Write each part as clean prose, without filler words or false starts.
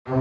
Hey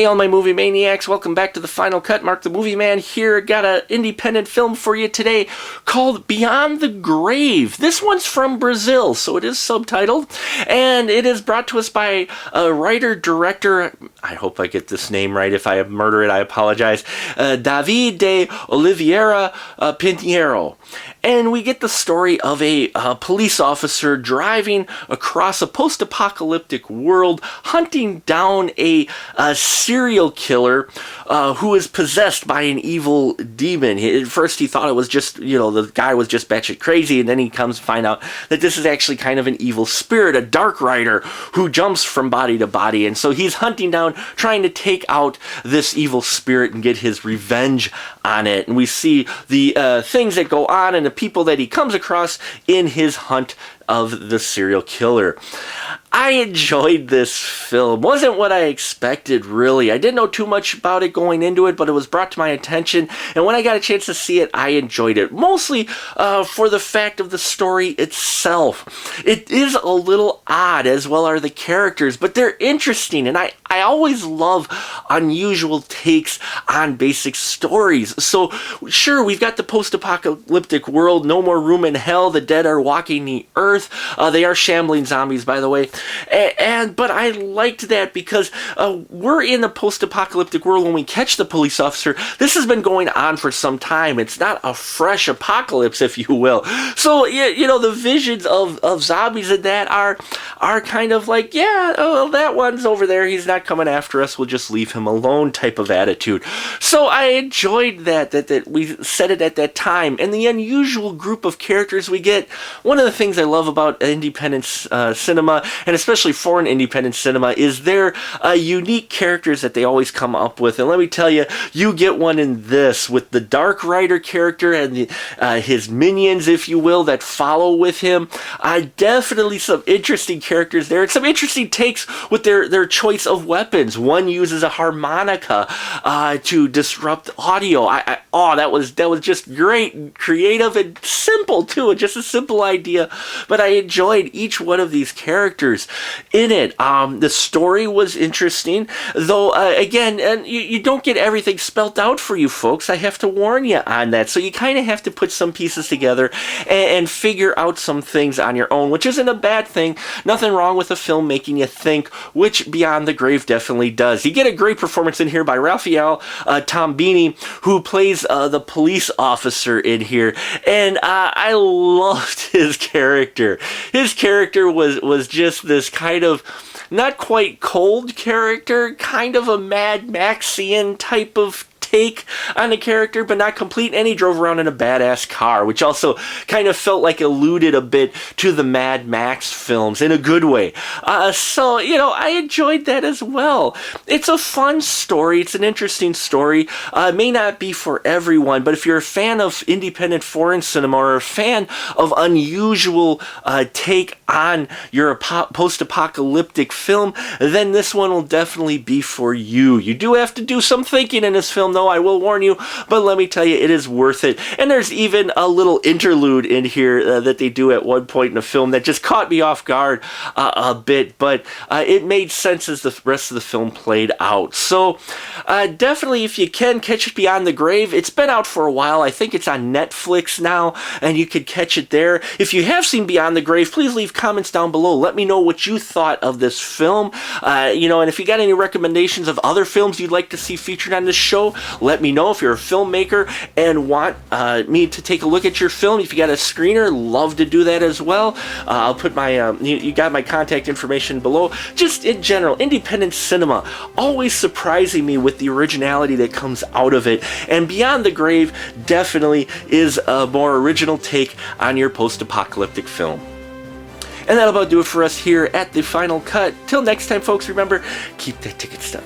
all my movie maniacs, welcome back to the Final Cut. Mark the Movie Man here. Got an independent film for you today called Beyond the Grave. This one's from Brazil, so it is subtitled, and it is brought to us by a writer-director, I hope I get this name right. If I murder it, I apologize, David de Oliveira Pinheiro. And we get the story of a police officer driving across a post-apocalyptic world, hunting down a serial killer who is possessed by an evil demon. At first he thought it was just, the guy was just batshit crazy, and then he comes to find out that this is actually kind of an evil spirit, a dark rider who jumps from body to body. And so he's hunting down, trying to take out this evil spirit and get his revenge on it. And we see the things that go on and the people that he comes across in his hunt of the serial killer. I enjoyed this film. Wasn't what I expected, really. I didn't know too much about it going into it, but it was brought to my attention, and when I got a chance to see it, I enjoyed it. Mostly for the fact of the story itself. It is a little odd, as well are the characters, but they're interesting, and I always love unusual takes on basic stories. So, sure, we've got the post-apocalyptic world, no more room in hell, the dead are walking the earth. They are shambling zombies, by the way. But I liked that because we're in a post-apocalyptic world when we catch the police officer. This has been going on for some time. It's not a fresh apocalypse, if you will. So, the visions of zombies and that are kind of like, that one's over there. He's not coming after us. We'll just leave him alone type of attitude. So I enjoyed that we set it at that time. And the unusual group of characters we get. One of the things I love about independent cinema, and especially foreign independent cinema, is their unique characters that they always come up with. And let me tell you, you get one in this with the Dark Rider character and his minions, if you will, that follow with him. Definitely some interesting characters there, and some interesting takes with their choice of weapons. One uses a harmonica to disrupt audio. That was just great, creative, and simple too. Just a simple idea, but I enjoyed each one of these characters in it. The story was interesting, though, again, and you don't get everything spelt out for you folks. I have to warn you on that. So you kind of have to put some pieces together and figure out some things on your own, which isn't a bad thing. Nothing wrong with a film making you think, which Beyond the Grave definitely does. You get a great performance in here by Raphael Tombini, who plays the police officer in here, and I loved his character. His character was just this kind of not quite cold character, kind of a Mad Maxian type of take on the character, but not complete, and he drove around in a badass car, which also kind of felt like alluded a bit to the Mad Max films in a good way. So, I enjoyed that as well. It's a fun story. It's an interesting story. It may not be for everyone, but if you're a fan of independent foreign cinema or a fan of unusual take on your post-apocalyptic film, then this one will definitely be for you. You do have to do some thinking in this film, though, I will warn you, but let me tell you, it is worth it. And there's even a little interlude in here that they do at one point in the film that just caught me off guard a bit, but it made sense as the rest of the film played out. So definitely, if you can, catch it Beyond the Grave. It's been out for a while. I think it's on Netflix now, and you could catch it there. If you have seen Beyond the Grave, please leave comments down below. Let me know what you thought of this film. And if you got any recommendations of other films you'd like to see featured on this show, let me know. If you're a filmmaker and want me to take a look at your film, if you got a screener, love to do that as well. I'll put my, you got my contact information below. Just in general, independent cinema, always surprising me with the originality that comes out of it. And Beyond the Grave definitely is a more original take on your post-apocalyptic film. And that'll about do it for us here at The Final Cut. Till next time, folks, remember, keep that ticket stub.